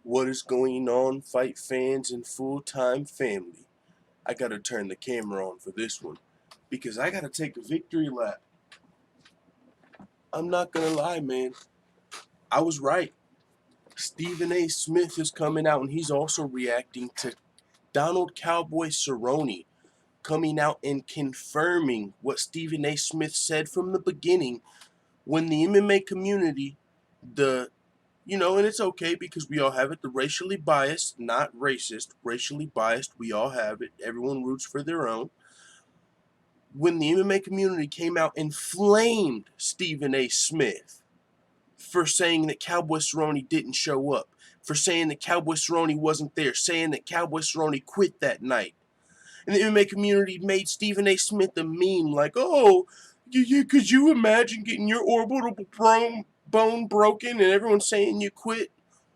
What is going on, fight fans and full-time family? I gotta turn the camera on for this one because I gotta take a victory lap. I'm not gonna lie, man. I was right. Stephen A. Smith is coming out and he's also reacting to Donald Cowboy Cerrone coming out and confirming what Stephen A. Smith said from the beginning when the MMA community, and it's okay because we all have it, the racially biased, not racist, racially biased, we all have it. Everyone roots for their own. When the MMA community came out and flamed Stephen A. Smith for saying that Cowboy Cerrone didn't show up, for saying that Cowboy Cerrone wasn't there, saying that Cowboy Cerrone quit that night. And the MMA community made Stephen A. Smith a meme like, oh, could you imagine getting your orbital bone broken and everyone saying you quit?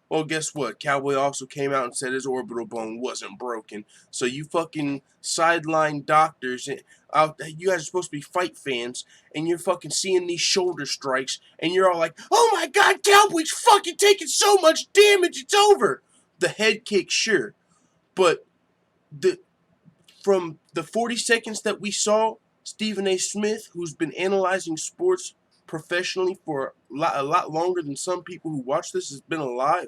Well, guess what? Cowboy also came out and said his orbital bone wasn't broken. So you fucking sideline doctors, you guys are supposed to be fight fans, and you're fucking seeing these shoulder strikes, and you're all like, oh my god, Cowboy's fucking taking so much damage, it's over. The head kick, sure. But from the 40 seconds that we saw, Stephen A. Smith, who's been analyzing sports professionally for a lot longer than some people who watch this has been alive,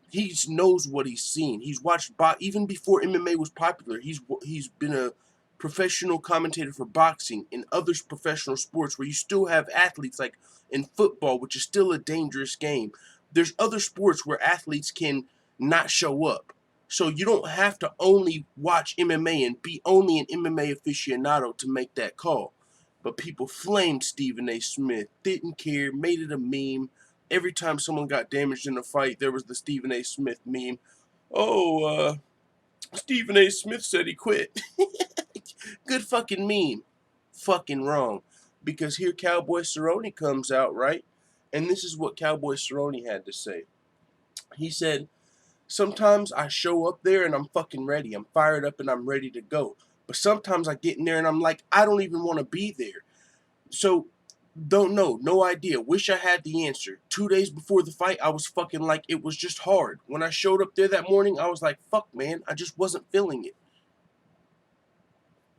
he knows what he's seen. He's watched even before MMA was popular. He's been a professional commentator for boxing and other professional sports where you still have athletes, like in football, which is still a dangerous game. There's other sports where athletes can not show up. So you don't have to only watch MMA and be only an MMA aficionado to make that call. But people flamed Stephen A. Smith, didn't care, made it a meme. Every time someone got damaged in a fight, there was the Stephen A. Smith meme. Oh, Stephen A. Smith said he quit. Good fucking meme. Fucking wrong. Because here Cowboy Cerrone comes out, right? And this is what Cowboy Cerrone had to say. He said, sometimes I show up there and I'm fucking ready. I'm fired up and I'm ready to go. But sometimes I get in there and I'm like, I don't even want to be there. So, don't know. No idea. Wish I had the answer. 2 days before the fight, I was fucking like, it was just hard. When I showed up there that morning, I was like, fuck, man. I just wasn't feeling it.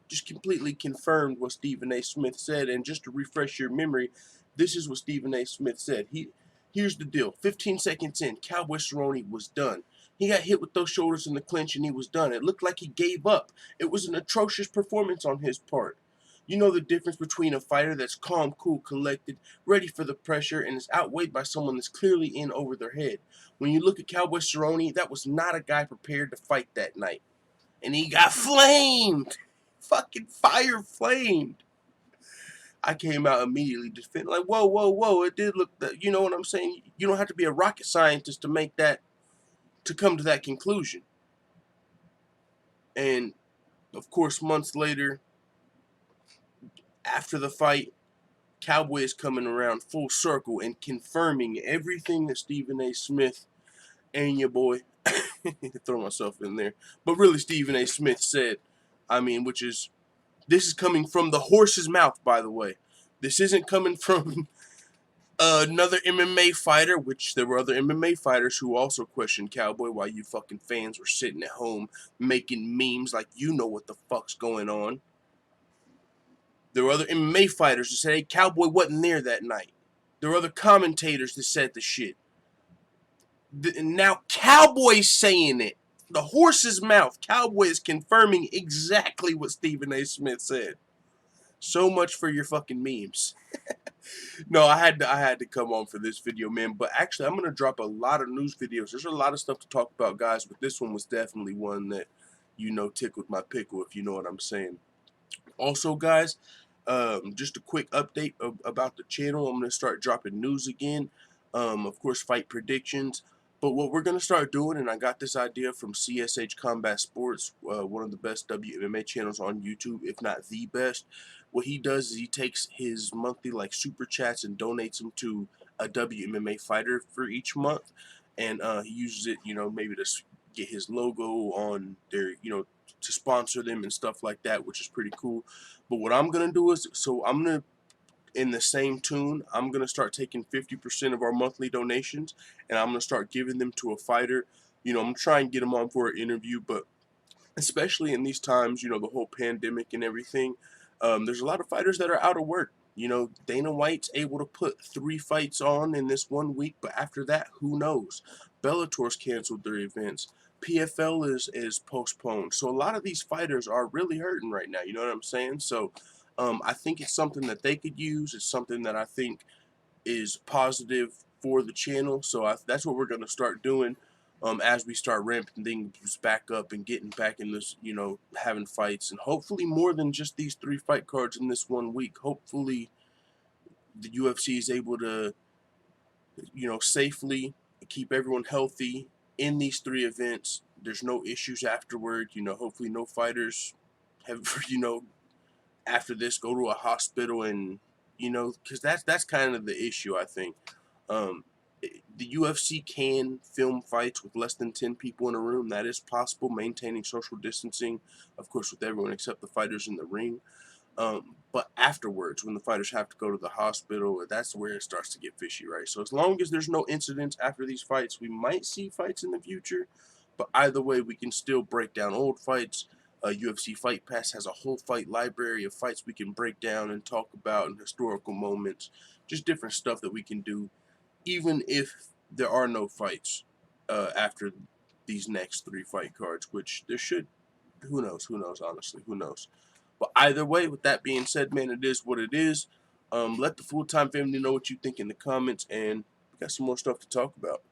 Just completely confirmed what Stephen A. Smith said. And just to refresh your memory, this is what Stephen A. Smith said. Here's the deal. 15 seconds in, Cowboy Cerrone was done. He got hit with those shoulders in the clinch and he was done. It looked like he gave up. It was an atrocious performance on his part. You know the difference between a fighter that's calm, cool, collected, ready for the pressure, and is outweighed by someone that's clearly in over their head. When you look at Cowboy Cerrone, that was not a guy prepared to fight that night. And he got flamed. Fucking fire flamed. I came out immediately defending, like, whoa, whoa, whoa, it did look that, you know what I'm saying? You don't have to be a rocket scientist to make that, to come to that conclusion. And, of course, months later, after the fight, Cowboy is coming around full circle and confirming everything that Stephen A. Smith and your boy, throw myself in there, but really Stephen A. Smith said, this is coming from the horse's mouth, by the way. This isn't coming from another MMA fighter, which there were other MMA fighters who also questioned Cowboy while you fucking fans were sitting at home making memes like you know what the fuck's going on. There were other MMA fighters that said, hey, Cowboy wasn't there that night. There were other commentators that said the shit. And now Cowboy's saying it. The horse's mouth. Cowboy is confirming exactly what Stephen A. Smith said. So much for your fucking memes. No, I had to come on for this video, man. But actually, I'm gonna drop a lot of news videos. There's a lot of stuff to talk about, guys. But this one was definitely one that, tickled my pickle, if you know what I'm saying. Also, guys, just a quick update about the channel. I'm gonna start dropping news again. Of course, fight predictions. But what we're going to start doing, and I got this idea from CSH Combat Sports, one of the best WMMA channels on YouTube, if not the best. What he does is he takes his monthly super chats and donates them to a WMMA fighter for each month. And he uses it, maybe to get his logo on their, to sponsor them and stuff like that, which is pretty cool. But what I'm going to do is, I'm going to in the same tune, I'm going to start taking 50% of our monthly donations, and I'm going to start giving them to a fighter. I'm going to try and get them on for an interview, but especially in these times, the whole pandemic and everything, there's a lot of fighters that are out of work. Dana White's able to put 3 fights on in this 1 week, but after that, who knows? Bellator's canceled their events. PFL is postponed. So a lot of these fighters are really hurting right now. You know what I'm saying? So I think it's something that they could use. It's something that I think is positive for the channel. So that's what we're going to start doing as we start ramping things back up and getting back in this, having fights. And hopefully more than just these 3 fight cards in this 1 week. Hopefully the UFC is able to, safely keep everyone healthy in these 3 events. There's no issues afterward. Hopefully no fighters have, after this go to a hospital and, because that's kind of the issue, I think. The UFC can film fights with less than 10 people in a room. That is possible, maintaining social distancing, of course, with everyone except the fighters in the ring. But afterwards, when the fighters have to go to the hospital, that's where it starts to get fishy, right? So as long as there's no incidents after these fights, we might see fights in the future. But either way, we can still break down old fights. UFC Fight Pass has a whole fight library of fights we can break down and talk about, and historical moments, just different stuff that we can do, even if there are no fights after these next 3 fight cards, which there should. Who knows, honestly, who knows. But either way, with that being said, man, it is what it is. Let the full-time family know what you think in the comments, and we got some more stuff to talk about.